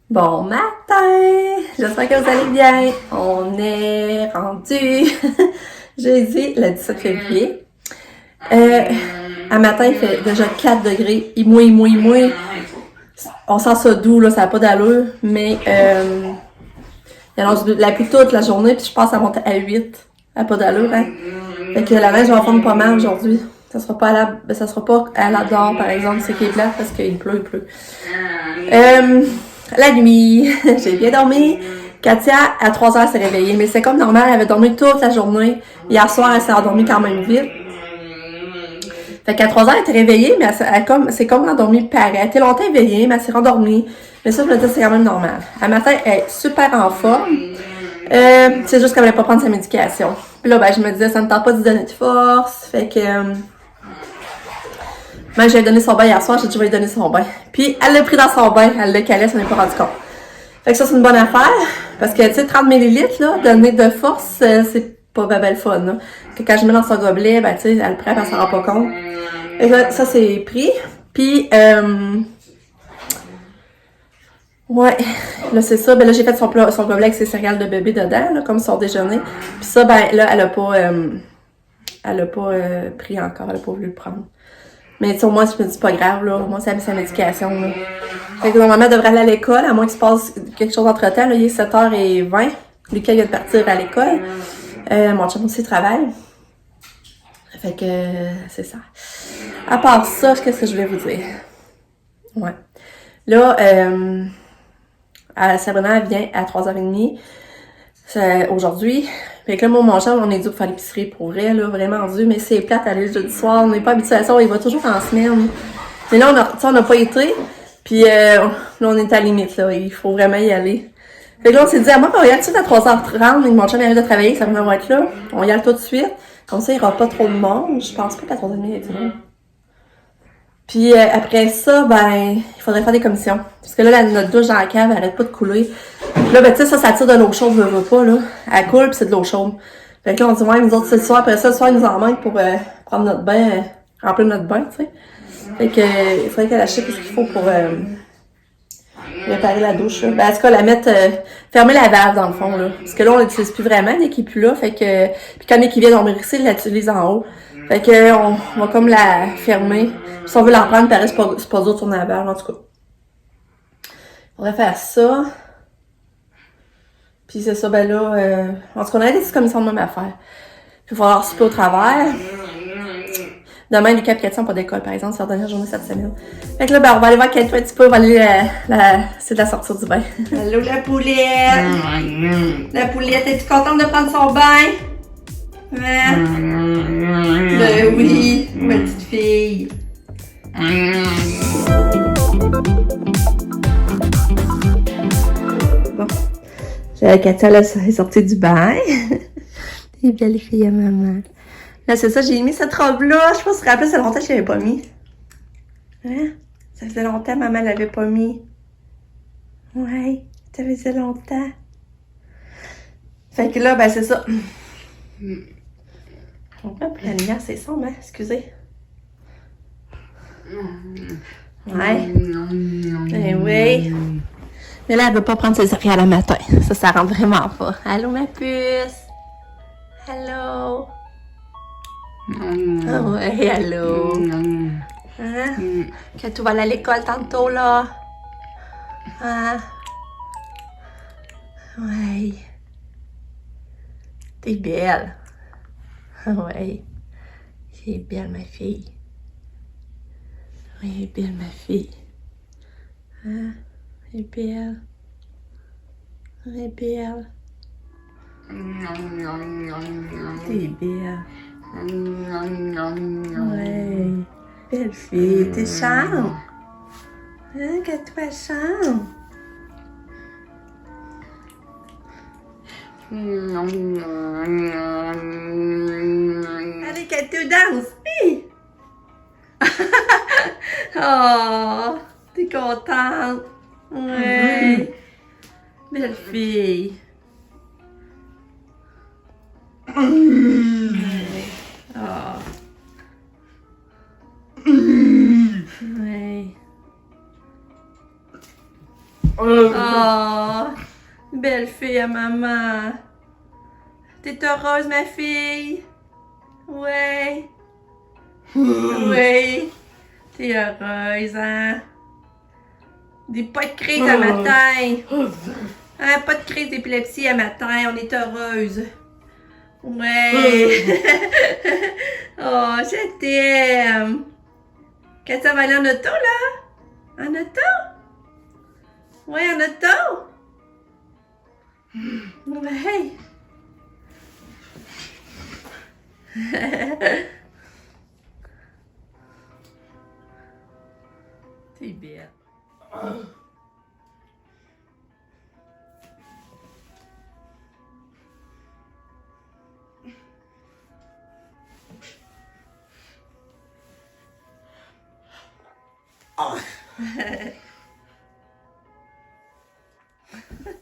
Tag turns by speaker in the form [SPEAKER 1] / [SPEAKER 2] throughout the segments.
[SPEAKER 1] Bon matin! J'espère que vous allez bien. On est rendu jeudi, le 17 février. À matin, il fait déjà 4 degrés. Il mouille. On sent ça doux, là, ça n'a pas d'allure, mais il annonce de la pluie toute la journée, puis je pense que ça monte à 8. Ça n'a pas d'allure, hein? Fait que la neige va fondre pas mal aujourd'hui. Ça sera pas à la dehors, par exemple, c'est qui est plat parce qu'il pleut. La nuit, j'ai bien dormi. Katia, à 3 heures, s'est réveillée, mais c'est comme normal, elle avait dormi toute la journée. Hier soir, elle s'est endormie quand même vite. Fait qu'à 3 heures, elle était réveillée, mais c'est comme endormie pareil. Elle était longtemps éveillée, mais elle s'est rendormie. Mais ça, je me dis, c'est quand même normal. À matin, elle est super en forme. C'est juste qu'elle voulait pas prendre sa médication. Puis là, ben, je me disais, ça ne tente pas de lui donner de force. Fait que... Même j'avais donné son bain hier soir, j'ai dit je vais lui donner son bain. Puis elle l'a pris dans son bain, elle l'a calé, elle s'en est pas rendu compte. Fait que ça, c'est une bonne affaire. Parce que, tu sais, 30 ml, là, donner de force, c'est pas belle fun, là. Que quand je mets dans son gobelet, ben, tu sais, elle le prend, elle s'en rend pas compte. Fait que ça, c'est pris. Puis, ouais, là, c'est ça. Ben là, j'ai fait son gobelet avec ses céréales de bébé dedans, là, comme son déjeuner. Puis ça, ben, là, elle a pas pris encore, elle a pas voulu le prendre. Mais tu sais, au moins, je me dis, c'est pas grave, là. Au moins, ça a mis sa médication, là. Fait que normalement, elle devrait aller à l'école, à moins qu'il se passe quelque chose entre-temps. Là, il est 7h20. Lucas vient de partir à l'école. Mon chum aussi travaille. Fait que, c'est ça. À part ça, qu'est-ce que je voulais vous dire? Ouais. Là, Sabrina vient à 3h30. Aujourd'hui. Fait que là, moi, mon chum, on est dû pour faire l'épicerie pour vrai, là, vraiment dû, mais c'est plate aller le jeudi soir, on n'est pas habitué à ça, il va toujours en semaine. Mais là, on n'a pas été, puis là, on est à la limite, là, il faut vraiment y aller. Fait que là, on s'est dit, moi, on y aller tout de suite à 3h30, et mon chum arrive de travailler, ça va être là, on y aller tout de suite, comme ça, il n'y aura pas trop de monde, je pense pas qu'à 3h30, il y a du monde. Puis après ça, ben, il faudrait faire des commissions. Parce que là, notre douche dans la cave, elle arrête pas de couler. Puis là, ben, tu sais, ça tire de l'eau chaude, je veux pas, là. Elle coule, pis c'est de l'eau chaude. Fait que là, on dit, ouais, nous autres, c'est le soir. Après ça, le soir, ils nous en manquent pour prendre notre bain, remplir notre bain, tu sais. Fait que, il faudrait qu'elle achète tout ce qu'il faut pour réparer la douche, là. Ben, en tout cas, la mettre, fermer la valve, dans le fond, là. Parce que là, on l'utilise plus vraiment, dès qu'il est plus là. Fait que, puis quand Nick vient dormir ici, il l'utilise en haut. Fait que, on va comme la fermer. Puis si on veut la reprendre, pareil, c'est pas dur de tourner la valve, en tout cas. On va faire ça. Puis c'est ça, ben là, en tout cas, on a des petites commissions de même à faire. Puis il va falloir souper au travers. Demain, Lucas et Cathy n'ont pas d'école, par exemple, c'est leur dernière journée cette semaine. Fait que là, ben, on va aller voir Cathy un petit peu, on va aller c'est de la sortie du bain. Allô, la poulette! La poulette, es-tu contente de prendre son bain? Hein? Ben oui, ma petite fille. Bon. Katia, là, est sortie du bain. T'es belle fille à maman. Là, c'est ça, j'ai mis cette robe-là. Je sais pas si tu te rappelles, ça fait longtemps que je l'avais pas mis. Hein? Ça faisait longtemps, maman l'avait pas mis. Ouais, ça faisait longtemps. Fait que là, ben, c'est ça. Hop, la lumière, c'est sombre, hein? Excusez. Ouais. Eh oui. Mais là, elle veut pas prendre ses céréales le matin. Ça rentre vraiment pas. Allô, ma puce? Allô? Ah ouais, allô? Hein? Que tu vas aller à l'école tantôt, là? Hein? Ouais. T'es belle. Ouais. C'est belle, ma fille. Oui, belle, ma fille. Hein? Elle est belle. Elle est belle. T'es belle. Ouais. Belle fille. T'es charmante. Hein, que toi chante. Allez, Katou, danse. Oui. Oh, t'es contente. Ouais. Belle fille. Oh. Ouais. Oh, belle fille à maman. T'es heureuse, ma fille? Ouais. Oui. T'es heureuse, hein? Dis pas de crise à matin. Hein, pas de crise d'épilepsie à matin, on est heureuse. Ouais. Oh, je t'aime. Qu'est-ce que ça va aller en auto, là? En auto? Ouais, en auto? Ouais. T'es belle.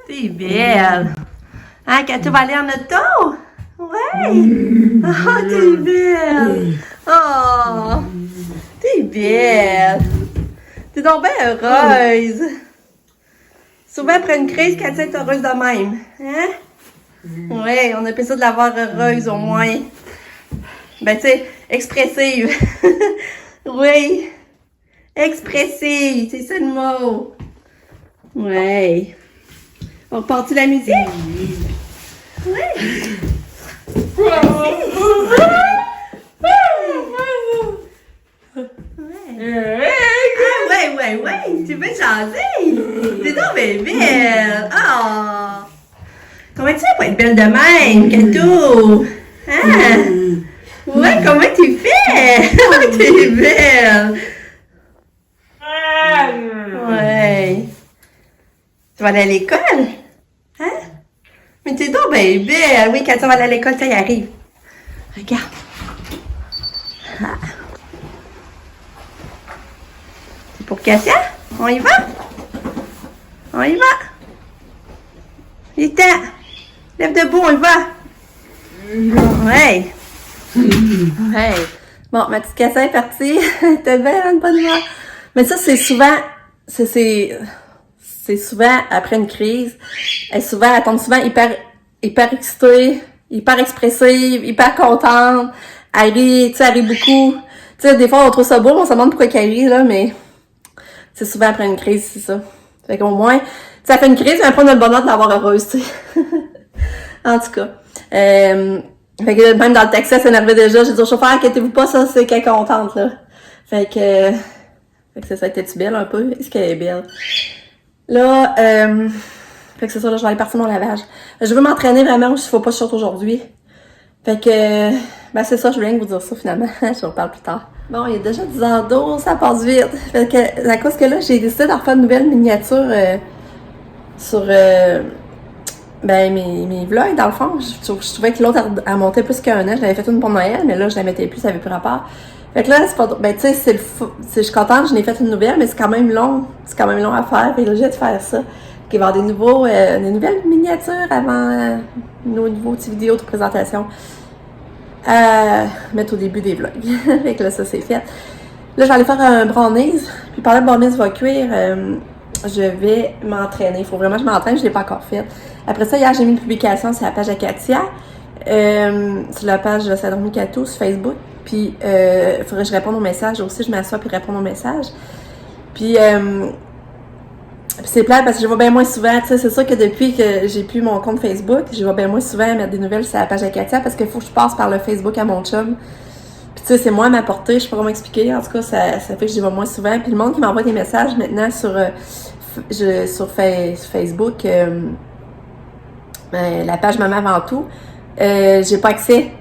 [SPEAKER 1] T'es belle. Hein, quand tu vas aller en auto? Ouais. Oh, t'es belle. Oh, t'es belle. T'es donc bien heureuse. Souvent après une crise, quand tu es heureuse de même. Hein? Ouais, on appelle ça de l'avoir heureuse au moins. Ben, tu sais, expressive. Oui. Expressive, c'est ça le mot. Ouais. On repart-tu la musique? Oui. Ouais. Tu veux jaser? T'es donc bien belle. Oh. Comment tu fais pour être belle de même, Kato? Hein? Ouais, comment tu fais? T'es belle. Ouais. Tu vas aller à l'école? Hein? Mais t'es donc bien belle. Oui, quand tu vas aller à l'école, ça y arrive. Regarde. Ah. C'est pour Katia? On y va? On y va? Vite! Lève debout, on y va! Ouais! Ouais! Bon, ma petite Katia est partie. T'es belle, bonne humeur. Mais ça, c'est souvent... C'est souvent après une crise. Elle tombe souvent hyper excitée, hyper expressive, hyper contente. Elle rit, tu sais, elle rit beaucoup. Tu sais, des fois, on trouve ça beau, on se demande pourquoi elle rit, là, mais c'est souvent après une crise, c'est ça. Fait qu'au moins, ça fait une crise, mais après, on a le bonheur de l'avoir heureuse, tu sais. En tout cas. Fait que même dans le taxi, elle s'énervait déjà. J'ai dit au chauffeur, inquiétez-vous pas, ça, c'est qu'elle est contente, là. Fait que ça a été-tu belle un peu? Est-ce qu'elle est belle? Là, fait que c'est ça, là, je vais aller partir mon lavage. Je veux m'entraîner vraiment, il faut pas que je sorte aujourd'hui. Fait que, ben c'est ça, je voulais vous dire ça finalement. Je vous reparle plus tard. Bon, il y a déjà 10h12, ça passe vite. Fait que, à cause que là, j'ai décidé d'en refaire une nouvelle miniature sur ben mes vlogs, dans le fond. Je trouvais que l'autre, elle montait plus qu'un an. Je l'avais fait une pour Noël, mais là, je la mettais plus, ça avait plus rapport. Fait que là, c'est pas, ben, tu sais, je suis contente, je n'ai fait une nouvelle, mais c'est quand même long. C'est quand même long à faire. Fait que là, j'ai de faire ça. Il va y avoir des nouvelles miniatures avant nos nouveaux petites vidéos de présentation. Mettre au début des vlogs. Fait que là, ça, c'est fait. Là, je vais aller faire un brownies. Puis pendant que le brownies va cuire, je vais m'entraîner. Il faut vraiment que je m'entraîne, je ne l'ai pas encore fait. Après ça, hier, j'ai mis une publication sur la page de Katia. Sur la page de Sadormi Kato sur Facebook. Puis, il faudrait que je réponde aux messages aussi. Je m'assois puis réponds aux messages. Puis c'est plate parce que je vois bien moins souvent, tu sais, c'est sûr que depuis que j'ai plus mon compte Facebook, je vois bien moins souvent mettre des nouvelles sur la page de Katia parce qu'il faut que je passe par le Facebook à mon chum. Puis tu sais, c'est moi à m'apporter, je sais pas comment expliquer, en tout cas, ça fait que j'y vais moins souvent. Puis le monde qui m'envoie des messages maintenant sur Facebook, la page Maman avant tout, j'ai pas accès.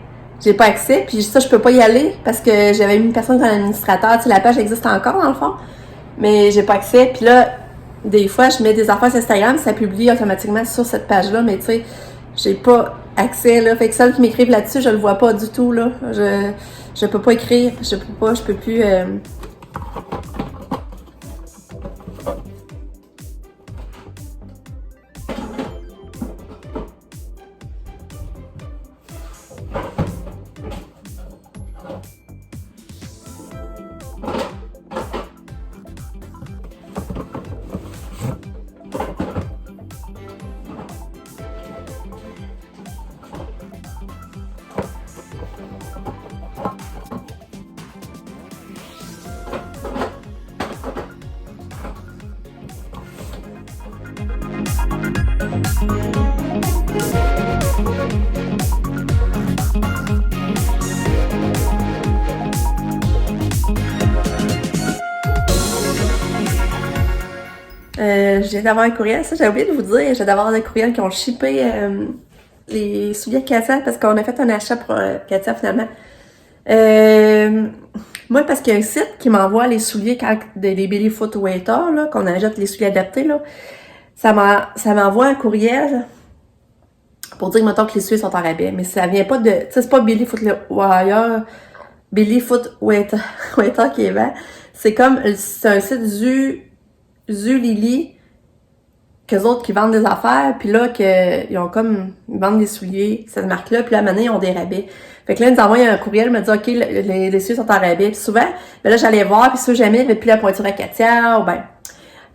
[SPEAKER 1] Puis ça, je peux pas y aller parce que j'avais mis une personne comme administrateur, tu sais, la page existe encore dans le fond, mais j'ai pas accès. Puis là, des fois, je mets des affaires sur Instagram, ça publie automatiquement sur cette page-là, mais tu sais, j'ai pas accès, là. Fait que celles qui m'écrivent là-dessus, je le vois pas du tout, là. Je peux pas écrire, je peux plus... Je viens d'avoir un courriel, ça j'ai oublié de vous dire, je viens d'avoir des courriels qui ont shippé les souliers Katia parce qu'on a fait un achat pour Katia finalement. Moi, parce qu'il y a un site qui m'envoie les souliers quand les Billy Foot Waiter, là, qu'on achète les souliers adaptés, là, ça m'envoie un courriel pour dire, mettons, que les souliers sont en rabais. Mais ça vient pas de, tu sais, c'est pas Billy Foot Waiter, Billy Foot Waiter qui est vend. C'est comme, c'est un site Zulily, qu'eux autres qui vendent des affaires, puis là, ils ont comme, ils vendent des souliers, cette marque-là, puis là, à un moment donné, ils ont des rabais. Fait que là, ils nous envoient un courriel, me dit, OK, les souliers sont en rabais. Puis souvent, ben là, j'allais voir, puis ceux jamais, il n'y avait plus la pointure à Katia, ou ben.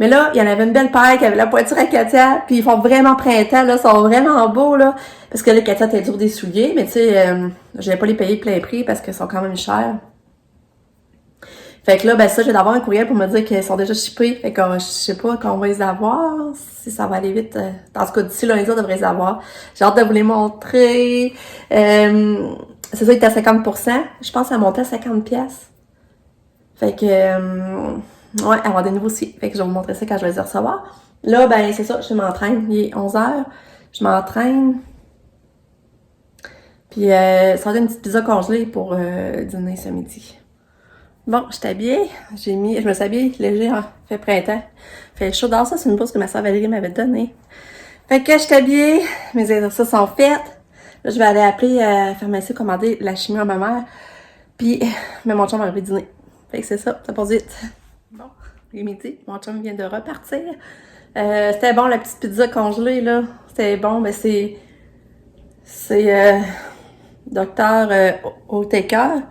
[SPEAKER 1] Mais là, il y en avait une belle paire qui avait la pointure à Katia, puis ils font vraiment printemps, là, ils sont vraiment beaux, là. Parce que là, Katia, t'as dur des souliers, mais tu sais, je vais pas les payer plein prix parce qu'ils sont quand même chers. Fait que là, ben ça, je vais d'avoir un courriel pour me dire qu'ils sont déjà shippés. Fait que je sais pas quand on va les avoir, si ça va aller vite. En tout cas, d'ici lundi, on devrait les avoir. J'ai hâte de vous les montrer. C'est ça, il était à 50%. Je pense que ça montait à 50$. Fait que, ouais, avoir des nouveaux aussi. Fait que je vais vous montrer ça quand je vais les recevoir. Là, ben c'est ça, je m'entraîne. Il est 11h. Je m'entraîne. Puis, ça va être une petite pizza congelée pour dîner ce midi. Bon, je suis habillée. Je me suis habillée léger, hein. Fait printemps. Fait chaud dehors, ça, c'est une blouse que ma soeur Valérie m'avait donnée. Fait que je suis habillée. Mes exercices sont faits. Là, je vais aller appeler la pharmacie commander la chimie à ma mère. Puis, mais mon chum va arriver dîner. Fait que c'est ça passe vite. Bon, il est midi. Mon chum vient de repartir. C'était bon, la petite pizza congelée, là. C'était bon, mais c'est Docteur Otaker.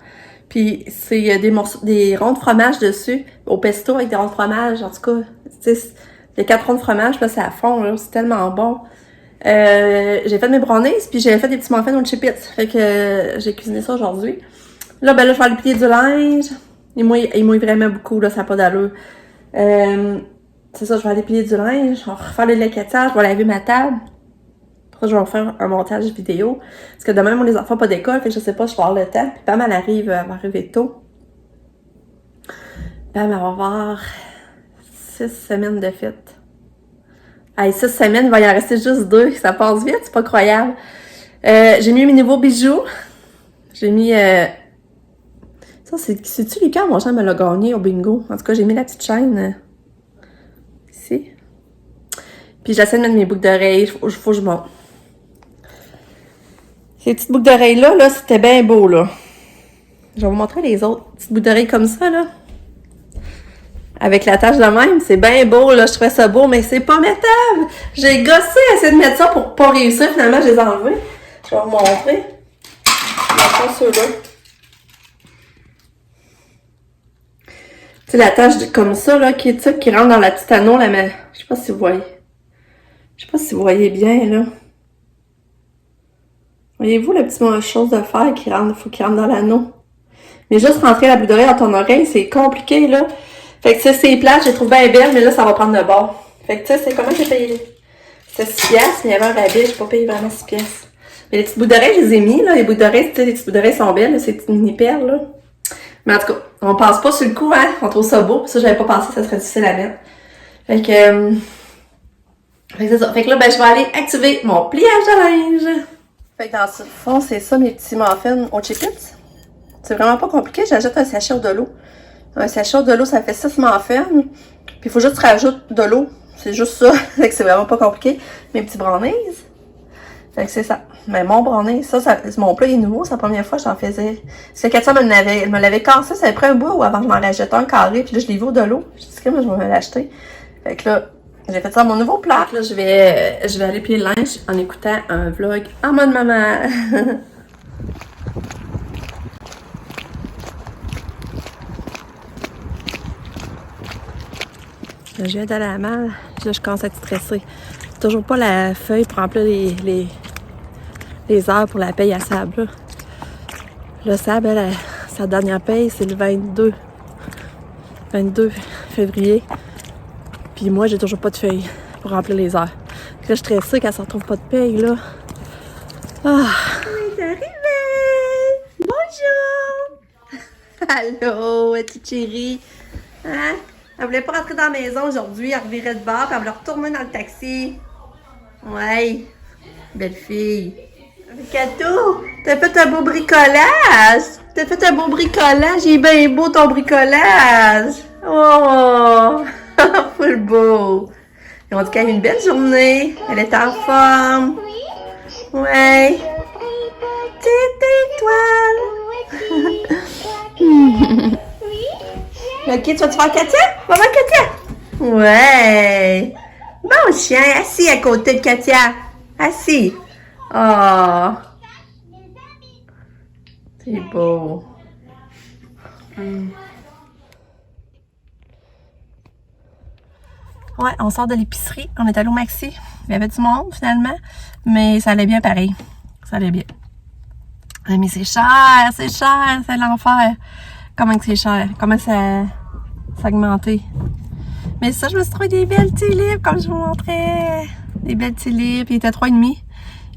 [SPEAKER 1] Puis c'est des ronds de fromage dessus, au pesto avec des ronds de fromage, en tout cas, tu sais, les 4 ronds de fromage, là, c'est à fond, là, c'est tellement bon. J'ai fait mes brownies, puis j'ai fait des petits muffins au chipits, fait que j'ai cuisiné ça aujourd'hui. Là, ben là, je vais aller plier du linge, il mouille vraiment beaucoup, là, ça n'a pas d'allure. C'est ça, je vais aller plier du linge, je vais refaire le lait-quettage, je vais laver ma table. Après, je vais faire un montage vidéo. Parce que demain, les enfants pas d'école, fait que je sais pas, je vais avoir le temps. Puis Pam, elle va arriver tôt. Pam, elle va avoir 6 semaines de fête. Hey, 6 semaines, il va y en rester juste 2. Ça passe vite, c'est pas croyable. J'ai mis mes nouveaux bijoux. J'ai mis... Ça, c'est-tu les quand mon chien me l'a gagné au bingo? En tout cas, j'ai mis la petite chaîne ici. Puis j'essaie de mettre mes boucles d'oreilles. Faut que je monte. Ces petites boucles d'oreilles-là, là, c'était bien beau, là. Je vais vous montrer les autres petites boucles d'oreilles comme ça, là. Avec la tache de même, c'est bien beau, là. Je trouvais ça beau, mais c'est pas mettable. J'ai gossé à essayer de mettre ça pour pas réussir. Finalement, je les ai enlevés. Je vais vous montrer. Je vais faire ceux-là. Tu sais, la tache comme ça, là, qui rentre dans la petite anneau, là, mais je sais pas si vous voyez. Je sais pas si vous voyez bien, là. Voyez-vous la petite chose de fer qui rentre, faut qu'il rentre dans l'anneau. Mais juste rentrer la boucle d'oreille dans ton oreille, c'est compliqué, là. Fait que, tu sais, c'est plate, je les trouve bien belles, mais là, ça va prendre le bord. Fait que, tu sais, c'est comment j'ai payé? C'était 6$, mais il y avait un rabais, j'ai pas payé vraiment 6$. Mais les petites boucles d'oreilles, je les ai mis, là. Les boucles d'oreilles, tu sais, les petites boucles d'oreilles sont belles, là, ces petites mini-perles, là. Mais en tout cas, on pense pas sur le coup, hein. On trouve ça beau. Ça, j'avais pas pensé que ça serait difficile à mettre. Fait que c'est ça. Fait que là, ben, je vais aller activer mon pliage de linge. Fait que dans le fond, c'est ça mes petits muffins au chipits. C'est vraiment pas compliqué. J'ajoute un sachet de l'eau. Un sachet de l'eau, ça fait 6 muffins. Puis il faut juste rajouter de l'eau. C'est juste ça. Fait que c'est vraiment pas compliqué. Mes petits brownies. Fait que c'est ça. Mais mon brownie, ça mon plat est nouveau. C'est la première fois que j'en faisais. C'est que Katia me l'avait cassé. Ça avait pris un bout avant que je m'en rachète un carré. Puis là, je l'ai vu au de l'eau. Je dis que moi, je vais me l'acheter. Fait que là, j'ai fait ça à mon nouveau plat. Là, je vais aller plier le linge en écoutant un vlog en mode maman. Là, je viens d'aller à la malle. Là, je commence à être stressée. Toujours pas la feuille pour remplir les heures pour la paye à Sab. Là. Le Sab, sa dernière paye, c'est le 22 février. Puis moi, j'ai toujours pas de feuille pour remplir les heures. Puis là, je suis stressée qu'elle ne retrouve pas de paye, là. Ah! On est arrivé! Bonjour! Allô, petite chérie! Hein? Elle voulait pas rentrer dans la maison aujourd'hui, elle revirait de bord, puis elle voulait retourner dans le taxi. Ouais, belle fille. Cato, t'as fait un beau bricolage. T'as fait un beau bricolage, il est bien beau ton bricolage. Oh, full beau. Et en tout cas, une belle journée. Elle est en forme. Ouais. Petite étoile. Ok, tu vas te faire Katia? Maman Katia? Ouais. Bon chien, assis à côté de Katia. Assis. Oh. C'est beau. Ouais, on sort de l'épicerie. On est allé au Maxi. Il y avait du monde, finalement. Mais ça allait bien pareil. Ça allait bien. Mais c'est cher, c'est l'enfer. Comment que c'est cher? Comment ça a augmenté? Mais ça, je me suis trouvé des belles tulipes, comme je vous montrais. Des belles tulipes. Il était 3,5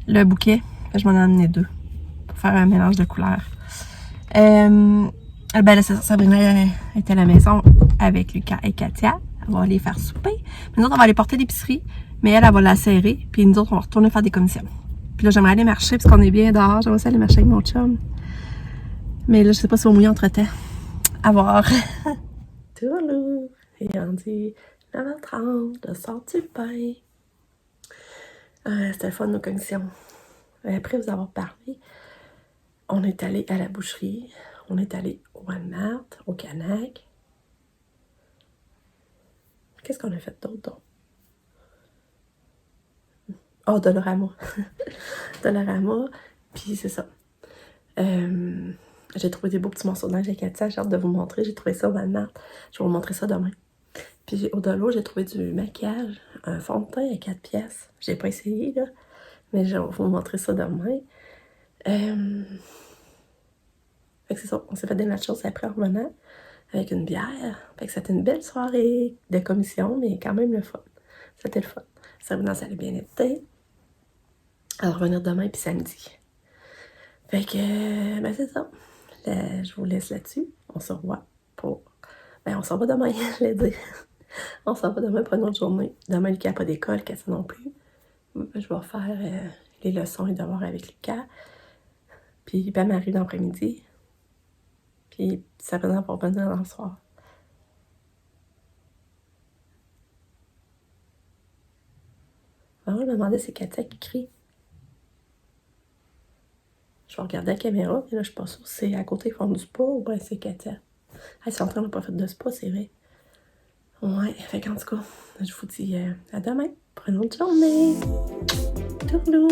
[SPEAKER 1] le bouquet. Je m'en ai amené 2 pour faire un mélange de couleurs. Ben là, c'est ça, Sabrina était à la maison avec Lucas et Katia. Elle va aller faire souper. Mais nous autres, on va aller porter l'épicerie. Mais elle va la serrer. Puis nous autres, on va retourner faire des commissions. Puis là, j'aimerais aller marcher parce qu'on est bien dehors. J'aimerais aussi aller marcher avec mon chum. Mais là, je sais pas si on va mouiller entre-temps. À voir. Toulou. Et on dit 9h30, le sort du pain. C'était le fun, nos commissions. Après vous avoir parlé, on est allé à la boucherie. On est allé au Walmart, au Canac. Qu'est-ce qu'on a fait d'autre? Oh, Dollarama. Dollarama. Puis c'est ça. J'ai trouvé des beaux petits morceaux de neige avec Katia. J'ai hâte de vous montrer. J'ai trouvé ça au Walmart. Je vais vous montrer ça demain. Puis au Dollo, j'ai trouvé du maquillage. Un fond de teint à 4 pièces. J'ai pas essayé, là. Mais je vais vous montrer ça demain. Fait que c'est ça. On s'est fait des nachos après en revenant. Avec une bière. Fait que c'était une belle soirée de commission, mais quand même le fun. C'était le fun. Sabrina, ça allait bien été. Alors, revenir demain puis samedi. Fait que, ben c'est ça. Là, je vous laisse là-dessus. On se revoit pour... Ben, on s'en va demain, je l'ai dit. On s'en va demain pour une autre journée. Demain, Lucas n'a pas d'école, Katia non plus. Je vais faire les leçons et devoirs avec Lucas. Puis, ben, m'arrive l'après-midi. Puis, Sabrina va revenir dans le soir. Alors, je me demandais si c'est Katia qui crie. Je vais regarder la caméra, mais là, je suis pas sûre si c'est à côté, ils font du spa ou bien c'est Katia. Ah, c'est en train de pas faire de spa, c'est vrai. Ouais, fait qu'en tout cas, je vous dis à demain pour une autre journée. Tourlou!